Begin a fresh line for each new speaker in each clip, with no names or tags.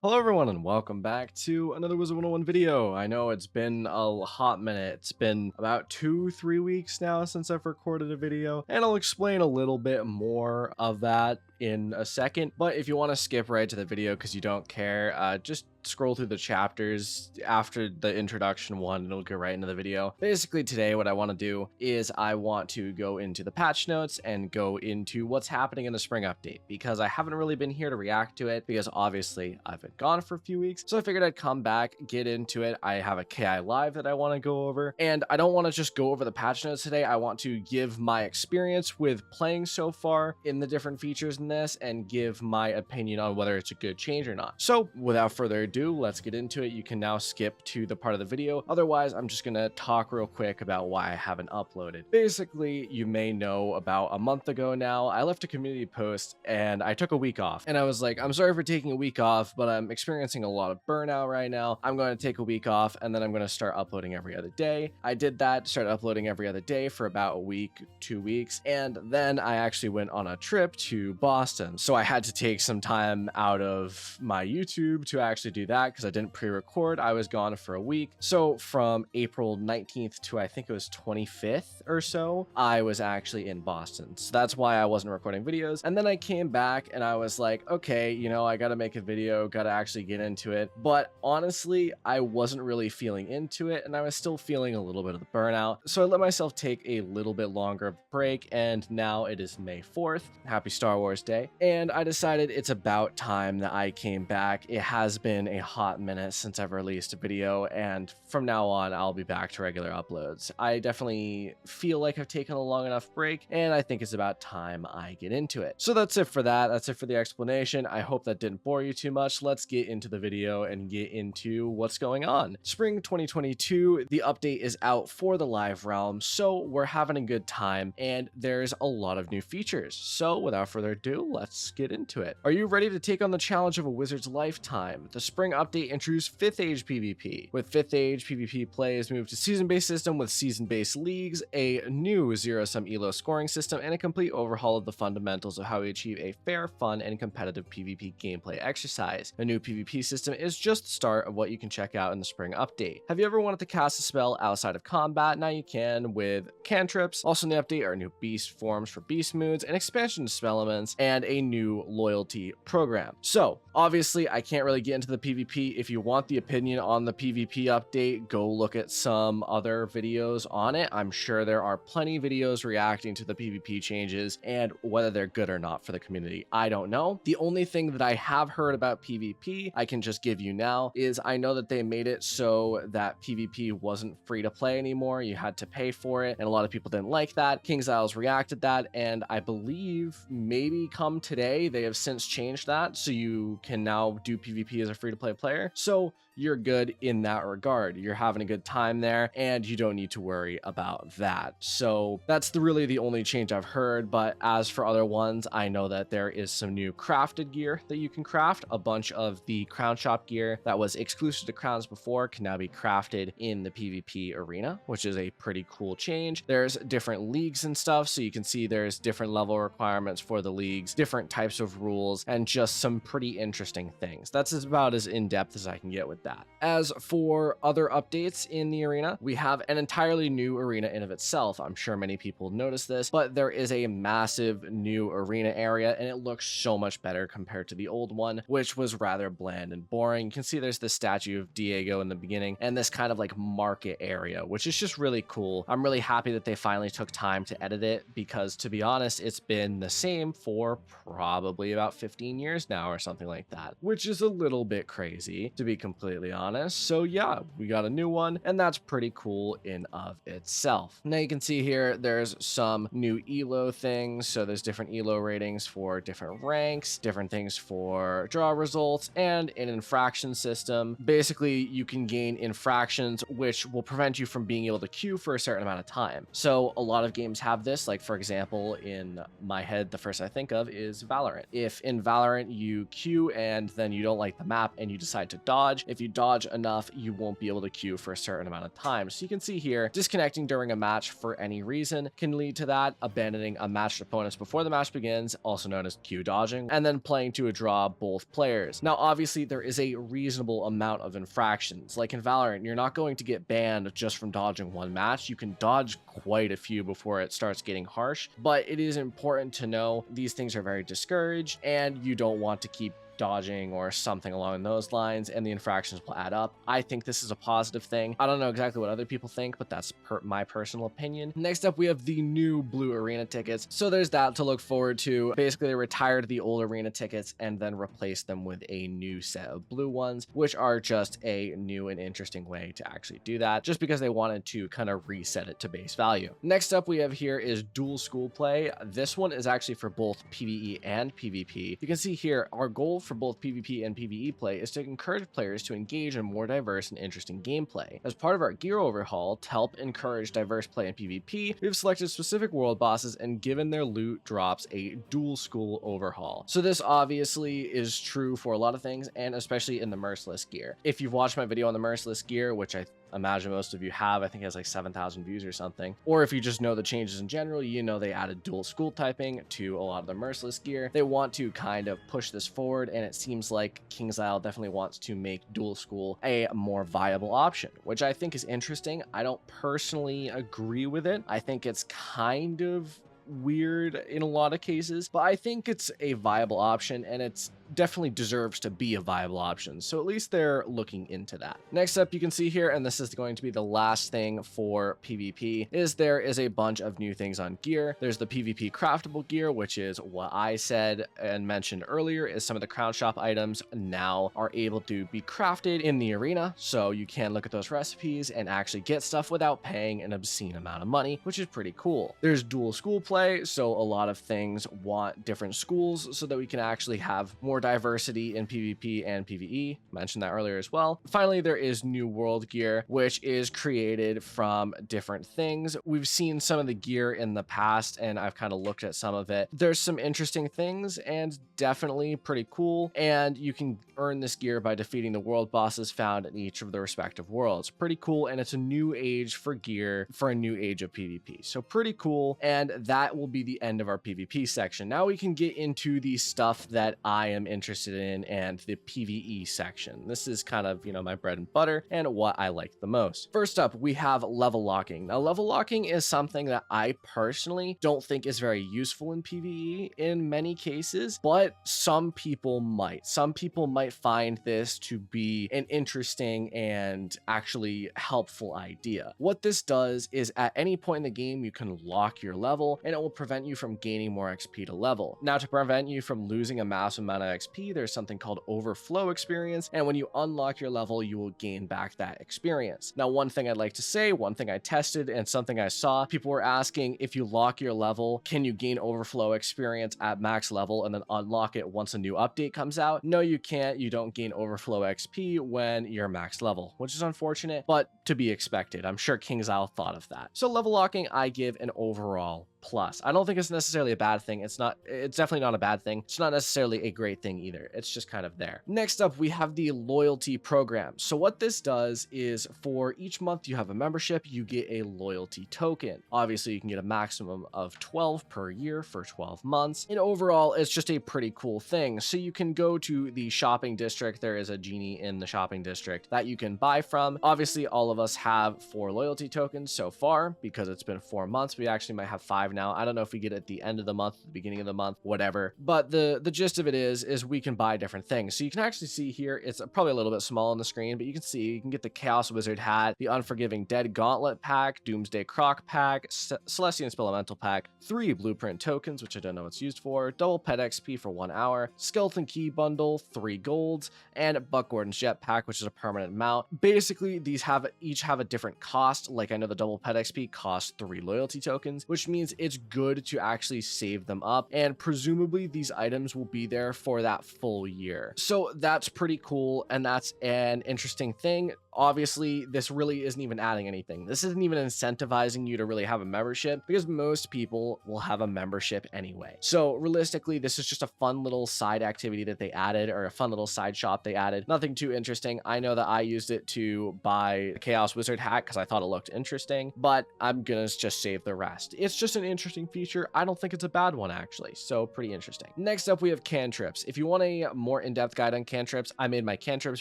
Hello everyone and welcome back to another Wizard101 video. I know it's been a hot minute. It's been about 2-3 weeks now since I've recorded a video, and I'll explain a little bit more of that in a second. But if you want to skip right to the video because you don't care, just scroll through the chapters after the introduction one and it'll go right into the video. Basically today what I want to do is I want to go into the patch notes and go into what's happening in the spring update, because I haven't really been here to react to it because obviously I've been gone for a few weeks. So I figured I'd come back, get into it. I have a KI live that I want to go over, and I don't want to just go over the patch notes today. I want to give my experience with playing so far in the different features in this and give my opinion on whether it's a good change or not. So without further ado, let's get into it. You can now skip to the part of the video. Otherwise, I'm just gonna talk real quick about why I haven't uploaded. Basically, you may know about a month ago now, I left a community post and I took a week off. And I was like, I'm sorry for taking a week off, but I'm experiencing a lot of burnout right now. I'm going to take a week off and then I'm going to start uploading every other day. I did that, started uploading every other day for about a week, 2 weeks. And then I actually went on a trip to Boston. So I had to take some time out of my YouTube to actually do that because I didn't pre-record. I was gone for a week. So from April 19th to I think it was 25th or so, I was actually in Boston. So that's why I wasn't recording videos. And then I came back and I was like, okay, you know, I got to make a video, got to actually get into it. But honestly, I wasn't really feeling into it and I was still feeling a little bit of the burnout. So I let myself take a little bit longer of a break, and now it is May 4th. Happy Star Wars Day. And I decided it's about time that I came back. It has been a hot minute since I've released a video, and from now on, I'll be back to regular uploads. I definitely feel like I've taken a long enough break, and I think it's about time I get into it. So that's it for that. That's it for the explanation. I hope that didn't bore you too much. Let's get into the video and get into what's going on. Spring 2022, the update is out for the live realm, so we're having a good time, and there's a lot of new features. So without further ado, let's get into it. Are you ready to take on the challenge of a wizard's lifetime? The spring update introduced 5th Age PvP. With 5th Age, PvP play is moved to season-based system with season-based leagues, a new zero-sum elo scoring system, and a complete overhaul of the fundamentals of how we achieve a fair, fun, and competitive PvP gameplay exercise. A new PvP system is just the start of what you can check out in the spring update. Have you ever wanted to cast a spell outside of combat? Now you can with Cantrips. Also in the update are new beast forms for Beastmoons, an expansion to Spellements, and a new loyalty program. So obviously I can't really get into the PvP. If you want the opinion on the PvP update, go look at some other videos on it. I'm sure there are plenty of videos reacting to the PvP changes and whether they're good or not for the community. I don't know. The only thing that I have heard about PvP I can just give you now is I know that they made it so that PvP wasn't free to play anymore. You had to pay for it, and a lot of people didn't like that. King's Isles reacted that, and I believe maybe come today they have since changed that so you can now do PvP as a free to play player. So you're good in that regard. You're having a good time there and you don't need to worry about that. So that's really the only change I've heard. But as for other ones, I know that there is some new crafted gear that you can craft. A bunch of the crown shop gear that was exclusive to crowns before can now be crafted in the PvP arena, which is a pretty cool change. There's different leagues and stuff, so you can see there's different level requirements for the leagues, different types of rules, and just some pretty interesting things. That's about as in-depth as I can get with that. As for other updates in the arena, we have an entirely new arena in of itself. I'm sure many people noticed this, but there is a massive new arena area and it looks so much better compared to the old one, which was rather bland and boring. You can see there's the statue of Diego in the beginning and this kind of like market area, which is just really cool. I'm really happy that they finally took time to edit it because, to be honest, it's been the same for probably about 15 years now or something like that, which is a little bit crazy, to be completely honest. So yeah, we got a new one and that's pretty cool in of itself. Now you can see here there's some new elo things. So there's different elo ratings for different ranks, different things for draw results, and an infraction system. Basically you can gain infractions which will prevent you from being able to queue for a certain amount of time. So a lot of games have this, like for example in my head the first I think of is Valorant. If in Valorant you queue and then you don't like the map and you decide to dodge, if you dodge enough, you won't be able to queue for a certain amount of time. So you can see here, disconnecting during a match for any reason can lead to that, abandoning a matched opponents before the match begins, also known as queue dodging, and then playing to a draw both players. Now, obviously, there is a reasonable amount of infractions. Like in Valorant, you're not going to get banned just from dodging one match. You can dodge quite a few before it starts getting harsh, but it is important to know these things are very discouraged and you don't want to keep dodging or something along those lines, and the infractions will add up. I think this is a positive thing. I don't know exactly what other people think, but that's my personal opinion. Next up, we have the new blue arena tickets. So there's that to look forward to. Basically, they retired the old arena tickets and then replaced them with a new set of blue ones, which are just a new and interesting way to actually do that, just because they wanted to kind of reset it to base value. Next up we have here is dual school play. This one is actually for both PvE and PvP. You can see here, our goal for both PvP and PvE play is to encourage players to engage in more diverse and interesting gameplay. As part of our gear overhaul, to help encourage diverse play in PvP, we've selected specific world bosses and given their loot drops a dual school overhaul. So this obviously is true for a lot of things, and especially in the merciless gear. If you've watched my video on the merciless gear, which I imagine most of you have, I think it has like 7,000 views or something, or if you just know the changes in general, you know they added dual school typing to a lot of the merciless gear. They want to kind of push this forward, and it seems like KingsIsle definitely wants to make dual school a more viable option, which I think is interesting. I don't personally agree with it. I think it's kind of weird in a lot of cases, but I think it's a viable option, and it's definitely deserves to be a viable option. So at least they're looking into that. Next up, you can see here, and this is going to be the last thing for PvP, is there is a bunch of new things on gear. There's the PvP craftable gear, which is what I said and mentioned earlier, is some of the crown shop items now are able to be crafted in the arena. So you can look at those recipes and actually get stuff without paying an obscene amount of money, which is pretty cool. There's dual school play. So a lot of things want different schools so that we can actually have more diversity in PvP and PvE. Mentioned that earlier as well. Finally, there is new world gear, which is created from different things. We've seen some of the gear in the past, and I've kind of looked at some of it. There's some interesting things and definitely pretty cool, and you can earn this gear by defeating the world bosses found in each of the respective worlds. Pretty cool, and it's a new age for gear for a new age of PvP. So pretty cool, and that will be the end of our PvP section. Now we can get into the stuff that I am interested in and the PvE section. This is kind of, you know, my bread and butter and what I like the most. First up, we have level locking. Now, level locking is something that I personally don't think is very useful in PvE in many cases, but some people might. Some people might find this to be an interesting and actually helpful idea. What this does is at any point in the game, you can lock your level and it will prevent you from gaining more XP to level. Now, to prevent you from losing a massive amount of XP, there's something called overflow experience, and when you unlock your level, you will gain back that experience. Now, one thing I'd like to say, one thing I tested and something I saw, people were asking, if you lock your level, can you gain overflow experience at max level and then unlock it once a new update comes out? No, you can't. You don't gain overflow XP when you're max level, which is unfortunate, but to be expected. I'm sure KingsIsle thought of that. So level locking, I give an overall plus. I don't think it's necessarily a bad thing. It's definitely not a bad thing. It's not necessarily a great thing either. It's just kind of there. Next up, we have the loyalty program. So what this does is for each month you have a membership, you get a loyalty token. Obviously, you can get a maximum of 12 per year for 12 months. And overall, it's just a pretty cool thing. So you can go to the shopping district. There is a genie in the shopping district that you can buy from. Obviously, all of us have 4 loyalty tokens so far because it's been 4 months. We actually might have 5 now. I don't know if we get it at the end of the month, the beginning of the month, whatever. But the gist of it is we can buy different things. So you can actually see here, it's probably a little bit small on the screen, but you can see you can get the Chaos Wizard hat, the Unforgiving Dead Gauntlet pack, Doomsday Croc pack, Celestian Spelemental pack, 3 blueprint tokens, which I don't know what's used for, double pet XP for 1 hour, Skeleton Key Bundle, 3 golds, and Buck Gordon's Jetpack, which is a permanent mount. Basically, these each have a different cost. Like I know the double pet XP costs 3 loyalty tokens, which means it's good to actually save them up, and presumably these items will be there for that full year. So that's pretty cool, and that's an interesting thing. obviously this really isn't even adding anything. This isn't even incentivizing you to really have a membership, because most people will have a membership anyway. So realistically, this is just a fun little side activity that they added, or a fun little side shop they added. Nothing too interesting. I know that I used it to buy a Chaos Wizard hat because I thought it looked interesting, but I'm gonna just save the rest. It's just an interesting feature. I don't think it's a bad one, actually, so pretty interesting. Next up, we have Cantrips. If you want a more in-depth guide on Cantrips, I made my Cantrips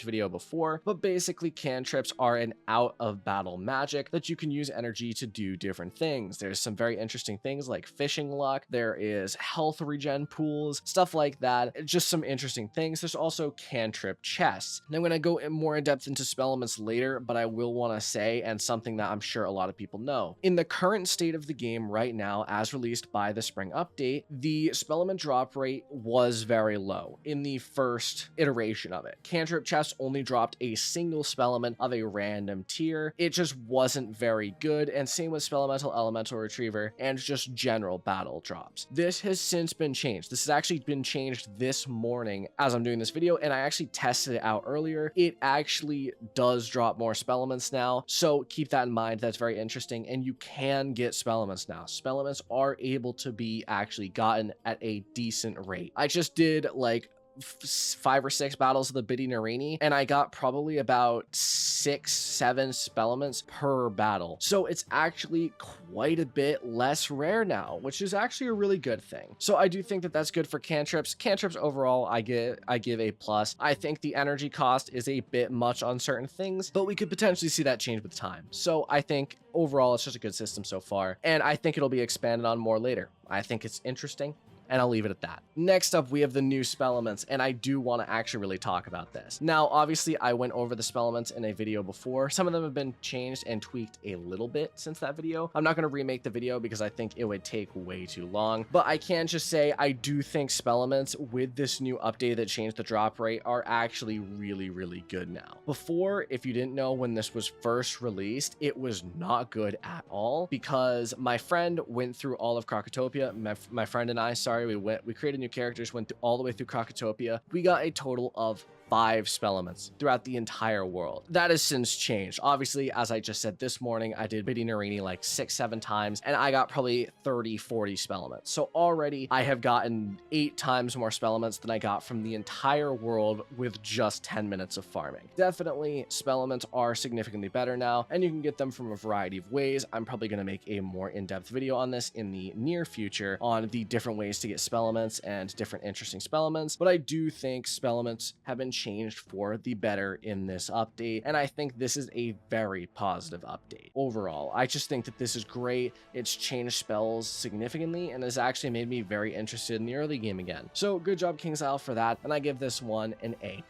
video before, but basically Cantrips are an out of battle magic that you can use energy to do different things. There's some very interesting things like fishing luck, there is health regen pools, stuff like that. Just some interesting things. There's also cantrip chests. And I'm going to go more in depth into Spellements later, but I will want to say, and something that I'm sure a lot of people know, in the current state of the game right now, as released by the spring update, the Spellement drop rate was very low in the first iteration of it. Cantrip chests only dropped a single Spellement of a random tier. It just wasn't very good, and same with Spelemental Elemental Retriever and just general battle drops. This has since been changed. This has actually been changed this morning as I'm doing this video, and I actually tested it out earlier. It actually does drop more Spellements now, so keep that in mind. That's very interesting, and you can get Spellements now. Spellements are able to be actually gotten at a decent rate. I just did like 5 or 6 battles of the Mediocrity, and I got probably about 6-7 Spellements per battle. So it's actually quite a bit less rare now, which is actually a really good thing. So I do think that that's good for Cantrips. Cantrips overall, I give a plus. I think the energy cost is a bit much on certain things, but we could potentially see that change with time. So I think overall it's just a good system so far, and I think it'll be expanded on more later. I think it's interesting, and I'll leave it at that. Next up, we have the new Spellements, and I do want to actually really talk about this. Now, obviously, I went over the Spellements in a video before. Some of them have been changed and tweaked a little bit since that video. I'm not going to remake the video because I think it would take way too long, but I can just say I do think Spellements with this new update that changed the drop rate are actually really, really good now. Before, if you didn't know, when this was first released, it was not good at all, because my friend went through all of Krokotopia. My friend and I, sorry, we created new characters, went all the way through Krokotopia. We got a total of 5 Spellements throughout the entire world. That has since changed. Obviously, as I just said this morning, I did Mediocrity like 6-7 times, and I got probably 30-40 Spellements. So already I have gotten 8 times more Spellements than I got from the entire world with just 10 minutes of farming. Definitely, Spellements are significantly better now, and you can get them from a variety of ways. I'm probably going to make a more in-depth video on this in the near future on the different ways to get Spellements and different interesting Spellements, but I do think Spellements have been changed for the better in this update, and I think this is a very positive update overall. I just think that this is great. It's changed spells significantly and has actually made me very interested in the early game again. So good job, KingsIsle, for that, and I give this one an A+.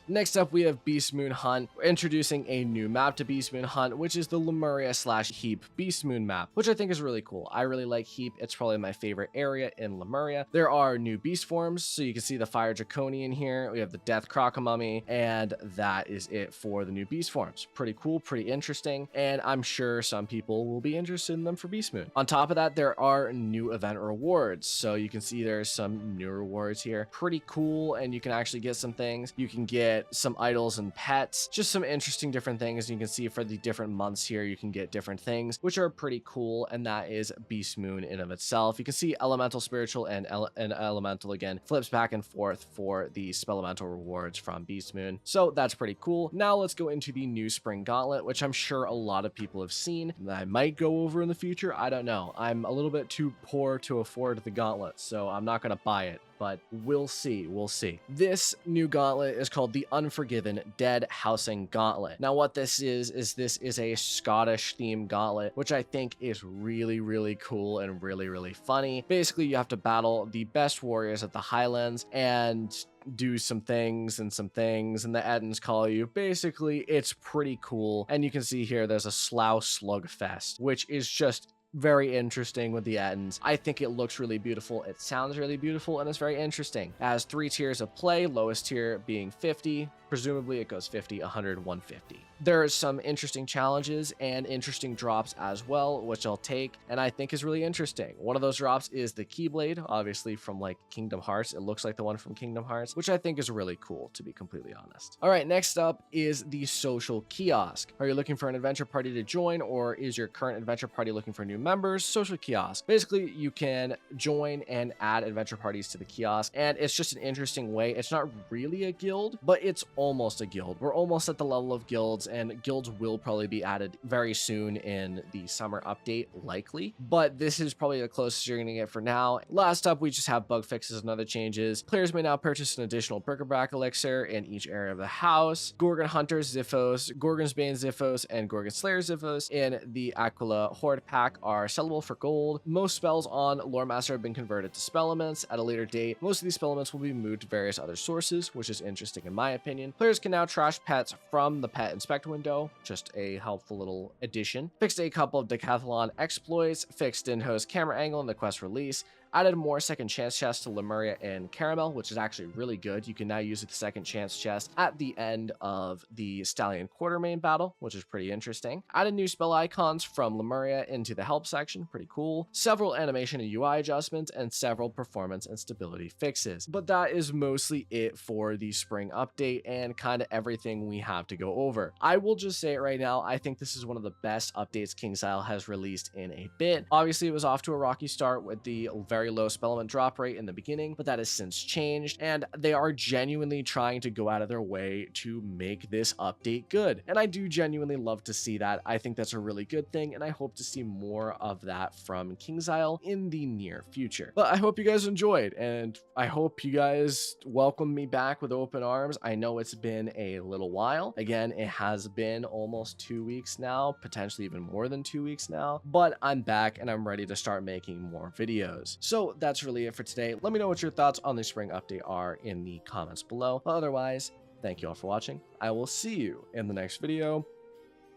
Next up, we have Beastmoon Hunt. We're introducing a new map to Beastmoon Hunt, which is the Lemuria/Heap Beastmoon map, which I think is really cool. I really like Heap. It's probably my favorite area in Lemuria. There are new beast forms, so you can see the Fire Draconian here. We have the Death Crocomummy, and that is it for the new beast forms. Pretty cool, pretty interesting, and I'm sure some people will be interested in them for Beastmoon. On top of that, there are new event rewards, so you can see there's some new rewards here. Pretty cool, and you can actually get some things. You can get some idols and pets, just some interesting different things. You can see for the different months here, you can get different things, which are pretty cool, and that is Beastmoon in of itself. You can see Elemental, Spiritual, and Elemental again flips back and forth for the Spellemental rewards from Beastmoon, so that's pretty cool. Now let's go into the new Spring Gauntlet, which I'm sure a lot of people have seen, that I might go over in the future. I don't know. I'm a little bit too poor to afford the Gauntlet, so I'm not going to buy it, but we'll see. We'll see. This new gauntlet is called the Unforgiven Dead Housing Gauntlet. Now, what this is this is a Scottish themed gauntlet, which I think is really, really cool and really, really funny. Basically, you have to battle the best warriors at the Highlands and do some things, and the Ettins call you. Basically, it's pretty cool. And you can see here there's a Slough Slugfest, which is just very interesting with the Ettins. I think it looks really beautiful, it sounds really beautiful, and it's very interesting. It has 3 tiers of play, lowest tier being 50, Presumably it goes 50, 100, 150. There are some interesting challenges and interesting drops as well, which I'll take and I think is really interesting. One of those drops is the Keyblade, obviously from like Kingdom Hearts. It looks like the one from Kingdom Hearts, which I think is really cool, to be completely honest. All right, next up is the social kiosk. Are you looking for an adventure party to join, or is your current adventure party looking for new members? Social kiosk. Basically, you can join and add adventure parties to the kiosk, and it's just an interesting way. It's not really a guild, but it's almost a guild. We're almost at the level of guilds, and guilds will probably be added very soon in the summer update, likely, but this is probably the closest you're going to get for now. Last up, we just have bug fixes and other changes. Players may now purchase an additional bric-a-brac elixir in each area of the house. Gorgon Hunter's Ziphos, Gorgon's Bane Ziphos, and Gorgon Slayer Ziphos in the Aquila Horde pack are sellable for gold. Most spells on Lore Master have been converted to Spellements. At a later date, most of these Spellements will be moved to various other sources, which is interesting in my opinion. Players can now trash pets from the pet inspect window, just a helpful little addition. Fixed a couple of Decathlon exploits, fixed Dinho's camera angle in the quest release, added more second chance chests to Lemuria and Caramel, which is actually really good. You can now use the second chance chest at the end of the Stallion Quartermain battle, which is pretty interesting. Added new spell icons from Lemuria into the help section, pretty cool. Several animation and UI adjustments, and several performance and stability fixes. But that is mostly it for the spring update and kind of everything we have to go over. I will just say it right now, I think this is one of the best updates KingsIsle has released in a bit. Obviously, it was off to a rocky start with the very low Spellement drop rate in the beginning, but that has since changed, and they are genuinely trying to go out of their way to make this update good. And I do genuinely love to see that. I think that's a really good thing, and I hope to see more of that from KingsIsle in the near future. But I hope you guys enjoyed, and I hope you guys welcome me back with open arms. I know it's been a little while. Again, it has been almost 2 weeks now, potentially even more than 2 weeks now, but I'm back and I'm ready to start making more videos. So that's really it for today. Let me know what your thoughts on the spring update are in the comments below. But otherwise, thank you all for watching. I will see you in the next video.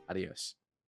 Adios.